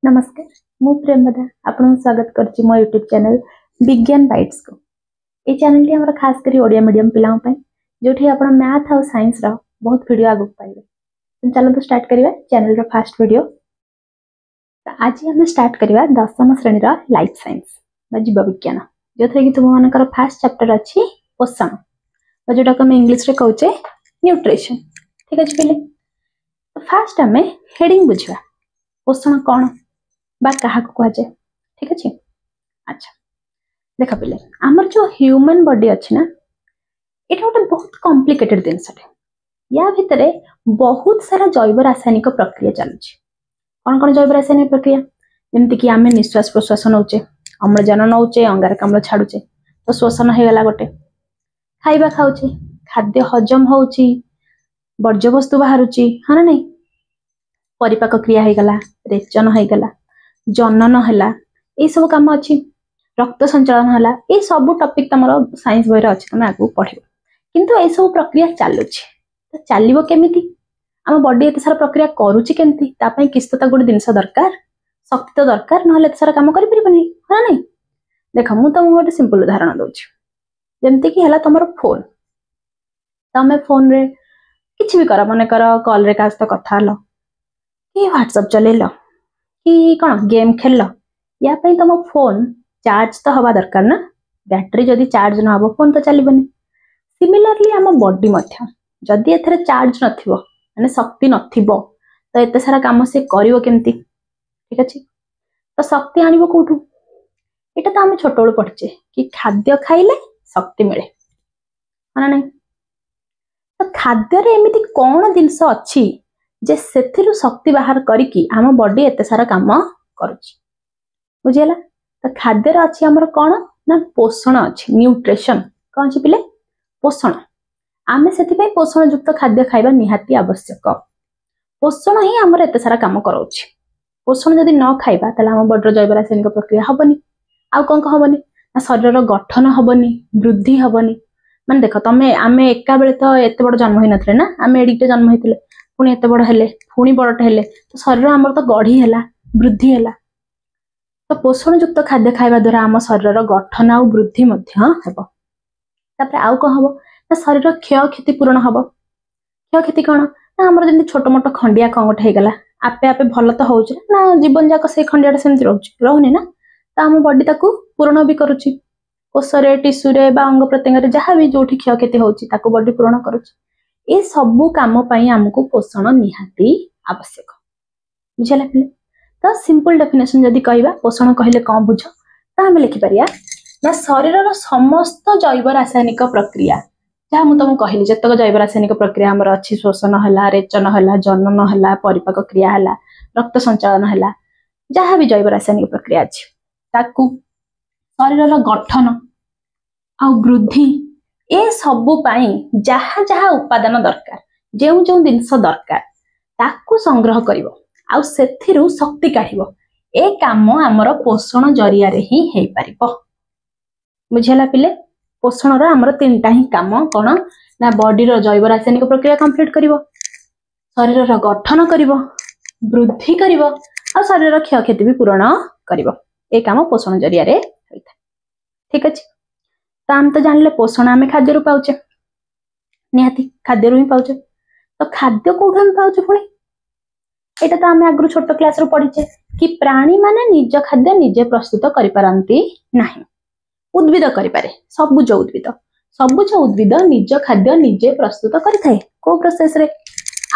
नमस्कार मु प्रेमदा आपन स्वागत करछि मो YouTube चैनल विज्ञान बाइट्स को। ए चैनल टी हमरा खास करी ओडिया मीडियम पिलाओ पय जोठी आपण मैथ और साइंस रो बहुत वीडियो आगु पाइबे। तो चलो तो start करिवा channel row first video. तो आज हम स्टार्ट करिवा 10वीं श्रेणी रो लाइफ साइंस बा जीव विज्ञान जोथे कि तुम मानकर फर्स्ट चैप्टर अछि पोषण बा जोटा को हम इंग्लिश रे कहउचे न्यूट्रिशन। ठीक अछि पहिले तो फर्स्ट हमें हेडिंग बुझवा पोषण कोन बा कहा को कह जाए। ठीक अछि अच्छा देखा पहिले हमर जो ह्यूमन बॉडी अछि ना एटा गोटे बहुत कॉम्प्लिकेटेड दिन सटे या भितरे बहुत सारा जैव रासायनिक प्रक्रिया चलुछि। कोन कोन जैव रासायनिक प्रक्रिया जेमति कि आमे निश्वास प्रश्वास नउचे अम्लजान नउचे अंगारकाम्ल छाडुचे तो श्वसन हे गला गोटे खाइबा खाउचे खाद्य हजम होउची वर्ज्य वस्तु बाहरुची हाना नहीं परिपाक क्रिया हे गला रेचन हे गला जनन हला ए सब काम अछि रक्त संचालन हला ए सब टॉपिक तमरो साइंस बहिर अछि तमे आगु पढिबो किंतु ए सब प्रक्रिया चालुछि तो चालिबो केमिति हम बॉडी एते सारा प्रक्रिया करूछि केमिति ता पय किस्त ता गुड दिनस दरकार शक्ति तो दरकार नहले एते सारा काम करि परिबनी हा नहीं देखो मु तुमको गोटे सिंपल उदाहरण दउछि जेमति कि हला तमरो फोन तमे फोन रे किछि भी कर माने कर कॉल रे कास तो कथा हलो कि व्हाट्सएप चलेलो कि कौन गेम खेल या तुम फोन चार्ज तो हवा दरकार ना बैटरी जदि चार्ज न हो फोन तो चलबनी। सिमिलरली आम बॉडी मध्य जदि एथरे चार्ज नथिबो माने शक्ति नथिबो तो एते सारा काम से करिवो केमती। ठीक अछि तो शक्ति आनिबो कोठू एटा तो हम छोट बेलू पढ़चे कि खाद्य खाइले शक्ति मिले माने नहीं तो खाद्य रे एमिति कोन जिंस अछि जे सेथिरु शक्ति बाहर करिकी आम बॉडी एते सारा काम करूची बुझियला। तो खाद्य रे अछि हमर कोन ना पोषण अछि न्यूट्रिशन कोन अछि पिले पोषण आमे सेति पय पोषण युक्त खाद्य खाइबा निहाती आवश्यक पोषण ही हमर एते सारा काम करूची पोषण जदि न खाइबा तला हम बॉडी जैव रासायनिक प्रक्रिया हबनी आ कोन हबनी ना शरीर रो गठन हबनी वृद्धि हबनी माने देखो तमे आमे एका बेले तो एते बड़ जन्म होई नथले ना आमे एडिक्टे जन्म होइतले पुणी एते बड़ हेले पुणी बड़टे हेले तो शरीर हमर तो गढ़ी हेला वृद्धि हेला तो पोषण युक्त खाद्य खाइबा द्वारा आम शरीर गठन आ वृद्धि मध्य हेबो तापर आउ को हबो ना शरीर क्षय क्षति पूर्ण हबो क्षय क्षति कोन ना हमर जंती छोट मोट खंडिया कंगट हे गला आपे आपे भलो तो होउछ ना जीवन जाक से खंडियाटा सेमति रहउनी ना तो आम बॉडी ताकू पूर्ण भी करूची कोषरे टिश्यू रे बा अंग प्रत्यंग रे जहां भी जोठी क्षय क्षति होउची ताकू बॉडी पूर्ण करूची ए सबु काम पई हमकु पोषण निहाती आवश्यक बुझला पिले। तो सिंपल डेफिनेशन जदि कहबा पोषण कहले कोन बुझ ता हम लिखि परिया ना शरीर रो समस्त जैव रासायनिक प्रक्रिया जहां मु तुमको कहली जतक जैव रासायनिक प्रक्रिया हमर अछि श्वसन हला रेचन हला जनन हला परिपाक क्रिया हला रक्त संचालन हला जहां भी जैव रासायनिक प्रक्रिया अछि ताकू शरीर रो गठन आ वृद्धि ए सबु पाई जहां जहां उपादान दरकार जेउ जेउ दिनस दरकार ताकू संग्रह करिवो आ सेथिरु शक्ति काढिवो ए काम हमर पोषण जरिया रे ही हेई परिबो बुझला पिले। पोषण रो हमर तीनटा ही काम कोन ना बॉडी रो जैव रासायनिक प्रक्रिया कंप्लीट करिवो शरीर रो गठन करिवो वृद्धि करिवो आ शरीर रो क्षय क्षति भी पूर्ण करिवो ए काम पोषण जरिया रे होइता। ठीक अछि तो हम तो जानले पोषण आमे खाद्य रु पाउचे निहाती खाद्य रु ही पाउचे तो खाद्य कोठु हम पाउचे पुणी एटा तो आमे आगु छोट क्लास रु पढिचे कि प्राणी माने निज खाद्य निजे प्रस्तुत करि पारंती नाही उद्भिद करि पारे सबुज उद्भिद निज खाद्य निजे प्रस्तुत करि थाए को प्रोसेस रे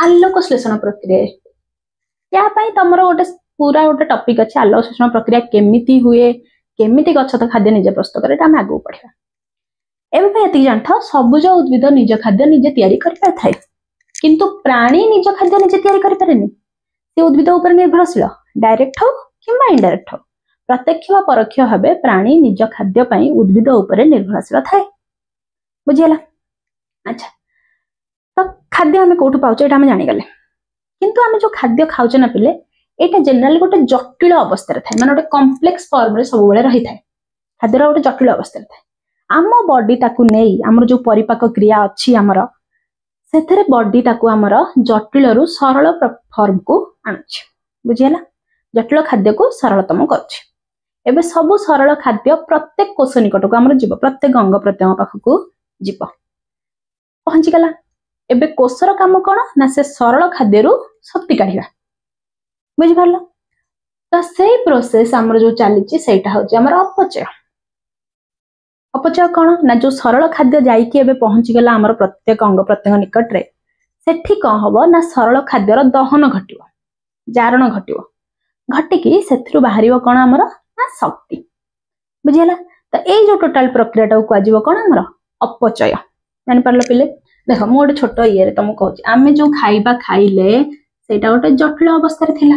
आलोक श्लेषण प्रक्रिया या पई तमरो गोटे पूरा गोटे टॉपिक अछि आलोक श्लेषण प्रक्रिया केमिति हुए केमिति गछ तो खाद्य निजे प्रस्तुत करे ता हम आगु पढिबा एबे पय एति जानथो सबुज उद्भिद निज खाद्य निजे तयारी करि पार थाए किंतु प्राणी निज खाद्य निजे तयारी करि पारेनी से उद्भिद ऊपर निर्भरशील डायरेक्ट हो किंबा इनडायरेक्ट हो प्रत्यक्ष व परोक्ष भाबे प्राणी निज खाद्य पई उद्भिद ऊपर निर्भरशील थाए बुझियला। अच्छा तो खाद्य हमें कोठु पाउचे एटा हम जानि गले किंतु हमें जो खाद्य खाउचे ना पिले एटा जनरली गोटे जटिल अवस्था रे थाए माने गोटे कॉम्प्लेक्स फॉर्म रे सब बेले रही थाए खाद्य रो गोटे जटिल अवस्था रे थाए आम बॉडी ताकू नेई हमर जो परिपाक क्रिया अछि हमर सेथरे बॉडी ताकू हमर जटिल रु सरल फॉर्म को आनुछ बुझियला जटिल खाद्य को सरलतम करुछि। एबे सबु सरल खाद्य प्रत्येक कोष निकट को हमर जीव, प्रत्येक अंग प्रत्यंग पाखक जीव पहुंची गला। एबे कोषर काम कौन ना से सरल खाद्य रु शक्ति काढिबा, बुझि पारलो। तो सेही प्रोसेस हमर जो चलीछि सेटा होछि हमर अपचय। अपचय कौन ना जो सरल खाद्य जाइकी एबे पहुंची गला हमर प्रत्येक अंग प्रत्यंग निकट रे, सेठी कौन हबो ना सरल खाद्यर दहन घटिबो, जारण घटिबो, घटिकी सेथिरु बाहरिबो कौन हमर ना शक्ति, बुझिला। तो एई जो टोटल प्रक्रियाटा को आजिबो कौन हमर अपचय। जानि पारलो पिले, देखो मु गोटे छोट इये रे तुमको कहूछि, आमे जो खाइबा खाइले सेटा गोटे जटिल अवस्था रे थिला।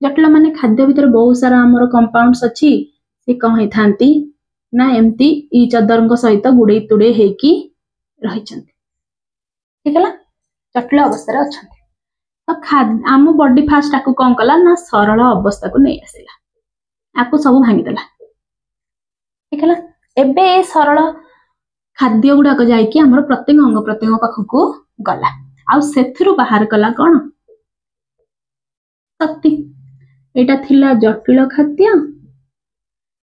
जटिल माने खाद्य भितर बहुत सारा हमर कंपाउंड्स अछि, से कौन हे थांती ना एमती इच अदर सहित गुड़े तुड़े हेकी रहिछन्ति, ठीक है। जटिल अवस्था रे अछन्ति। तो आम बॉडी फास्ट आकु कौन कला ना सरल अवस्था को नहीं आसिला, आकु सब भांगी देला, ठीक है। एबे ए सरल खाद्य गुड़ाक जाइकी हमर प्रत्येक अंग प्रत्यंग पाखक गला, आउ सेथिरु बाहर कला कौन शक्ति। एटा थिला जटिल खाद्य,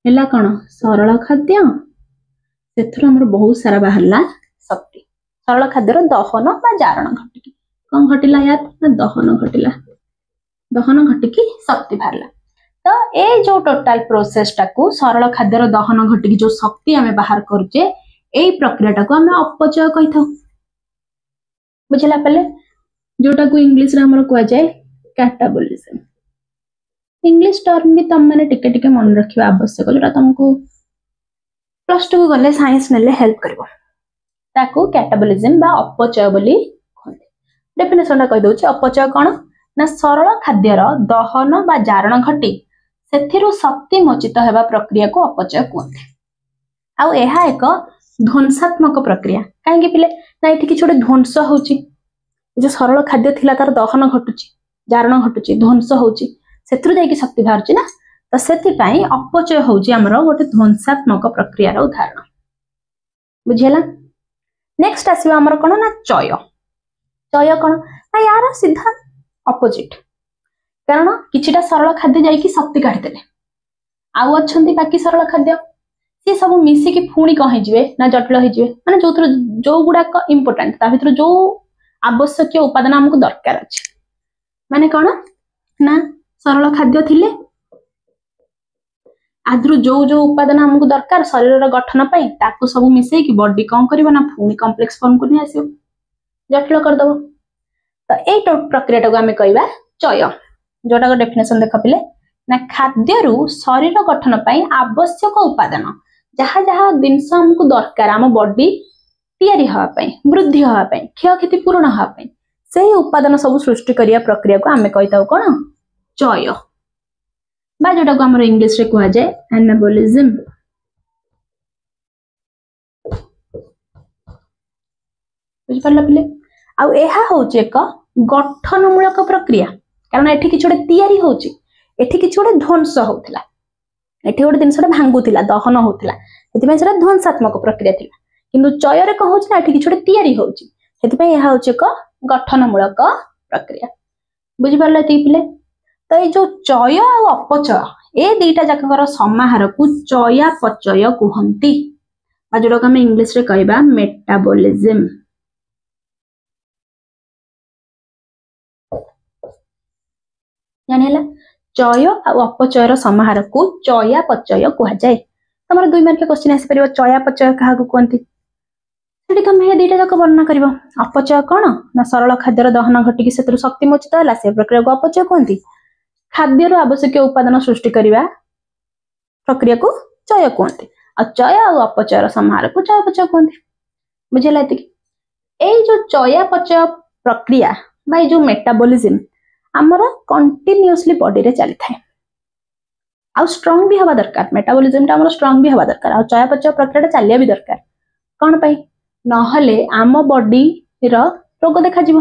हेला कौन सरल खाद्य, सेथिरु हमर बहुत सारा बाहरला शक्ति। सरल खाद्यर दहन बा जारण घटिकी कौन घटिला, यार ना दहन घटिला, दहन घटिकी शक्ति बाहरला। तो ए जो टोटल प्रोसेस टाकू सरल खाद्यर दहन घटिकी जो शक्ति आमे बाहर करूचे, एई प्रक्रियाटा को आमे अपचय कहि थाउ, बुझिला पले। जोटा को इंग्लिश रे हमर कोआ जाय कैटाबोलिज्म। इंग्लिश टर्म भी तुम माने टिके टिके मन रखिबा आवश्यक, जोटा तुमको प्लस 2 को गले साइंस नेले हेल्प करबो। ताकू कैटाबोलिज्म बा अपचय बोली कहते। डेफिनेशन टा कहि दउछि, अपचय कोन ना सरल खाद्यर दहन बा जारण घटी सेथिरु शक्ति मोचित हेबा प्रक्रिया को अपचय कहते। आउ एहा एक ध्वंसात्मक प्रक्रिया काहेकि पिले ना एठी किछ गोटे ध्वंस होउछि, जो सरल खाद्य थिला तार दहन घटुछि, जारण घटुछि, ध्वंस होउछि, सेथिरु जाई कि शक्ति बाहरछि ना। तो सेति पई अपचय होउछि हमरो गोटे ध्वंसात्मक प्रक्रिया रो उदाहरण, बुझियला। नेक्स्ट आसीबा हमर कोन ना चय। चय कोन ना यार सीधा अपोजिट, कारण किछिटा सरल खाद्य जाई कि शक्ति काढि देले, आउ अछंती बाकी सरल खाद्य से सब मिसी कि फुणी कह हिजिवे ना जटिल हिजिवे, माने जो गुडाक इंपोर्टेंट ता भितर जो आवश्यक उपादान हमको दरकार अछि, माने कोन ना सरल खाद्य थिले आद्रु जो उपादान हमको दरकार शरीर रो गठन पई ताकू सब मिसै कि बॉडी कौन करबो ना फुणी कॉम्प्लेक्स फॉर्म को नि आसीबो, जटिल कर दबो। तो ए प्रक्रियाटा को हमें कहबा चय, जोटा को डेफिनेशन देख पिले ना खाद्य रु शरीर गठन पई आवश्यक उपादान जहा जहा दिनस हमको दरकार आम बॉडी तैयारी हवा पई, वृद्धि हवा पई, क्षयक्षति पूर्ण हवा पई, सेही उपादान सब सृष्टि करिया प्रक्रिया को हमें कहिताउ कोन चय, बा जोटा को हमर इंग्लिश रे कहआ जाय एनाबोलिज्म। बुझ परला पिले। आउ एहा होउची एक गठनमूलक प्रक्रिया, कारण एठी किछ गोटे तैयारी होउची, एठी किछ गोटे ध्वंस होउथिला, एठी गोटे जिनसटा भांगुथिला, दहन होउथिला, सेति पई सेटा ध्वंसात्मक प्रक्रिया थिला। किंतु चय रे कह होउची ना एठी किछ गोटे तैयारी होउची, सेति पई एहा होउची एक गठनमूलक प्रक्रिया, बुझि परला ती पिले। तो ये जो चय और अपचय ए दुईटा जाकर समाहार को चयापचय कहती, जोटा को आम इंग्लिश रे कहबा मेटाबोलिज्म। जानिला चय और अपचयर समाहार को चयापचय कह जाए। तमर 2 मार्क क्वेश्चन आसी परिबो चयापचय काहा को कहती, सेठी तमे ए दुईटा जाक वर्णना करबो। अपचय कोन ना सरल खाद्यर दहन घटिकी सेतरु शक्ति मोचित होला, से प्रक्रिया को अपचय कहती। खाद्यर आवश्यक उपादान सृष्टि करिवा प्रक्रिया को चय कहते, और चय और अपचयर समाहार को चयापचय कहते, बुझिला। ए जो चयापचय प्रक्रिया बा जो मेटाबॉलिज्म हमर कंटिन्यूअसली बॉडी रे चली थाए, आ स्ट्रांग भी हवा दरकार। मेटाबॉलिज्म टा हमर स्ट्रांग भी हवा दरकार, और चयापचय प्रक्रिया चलिया भी दरकार। कोन पई नहले आम बॉडी रो रोग देखा जिवो,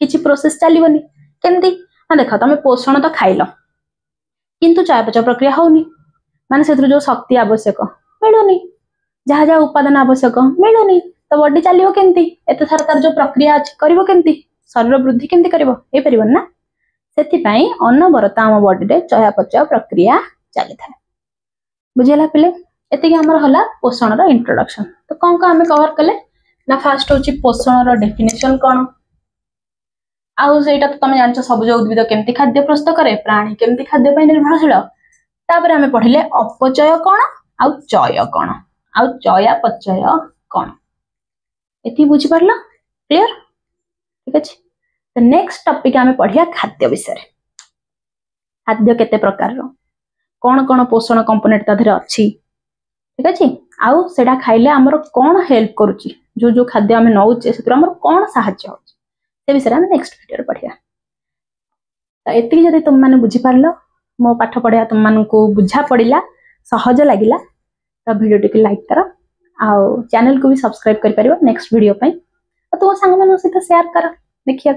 किछि प्रोसेस चलीबनी। केमती ना देख तमे पोषण तो खाइल किंतु चयापचय प्रक्रिया होनी, माने सेथुर जो शक्ति आवश्यक मिलुनी, जहा जहा उपादान आवश्यक मिलुनी, तो बॉडी चलिबो केमती, एते सरकार जो प्रक्रिया अछि करबो केमती, शरीर वृद्धि केमती करबो ए परिबन ना। ସେଥିପାଇଁ ଅନବରତ ଆମ ବଡିରେ ଚयापचय प्रक्रिया चली था। बुझेला पिले एतिक हमर होला पोषण रो इंट्रोडक्शन। तो कौन आमे कवर कले ना फास्ट होची पोषण रो डेफिनेशन कोन आउ सेटा तो तुम जानछ सबुज उद्भिद केमती खाद्य प्रस्तुत करे प्राणी केमती खाद्य पय निर्भरशील तापर आमे पढिले अपचय कोन आउ चय कोन आउ चयापचय कोन एति बुझि परला क्लियर ठीक अछि। तो नेक्स्ट टॉपिक आमे पढिया खाद्य विषय रे खाद्य केते प्रकार रो कोन कोन पोषण कंपोनेंट ता धरे अछि ठीक अछि आउ सेडा खाइले हमर कोन हेल्प करूची जो जो खाद्य आमे नउचे सेतर हमर कोन सहाय्य होची से विषय आमे नेक्स्ट वीडियो रे पढिया। तो एति जदि तुम माने बुझि पारलो मो पाठ पढिया तुम मानन को बुझा पडिला सहज लागिला तो वीडियो टिके लाइक करो आउ चैनल को भी सब्सक्राइब कर परिबो नेक्स्ट वीडियो पई तो संग मन सहित शेयर करो देखिया।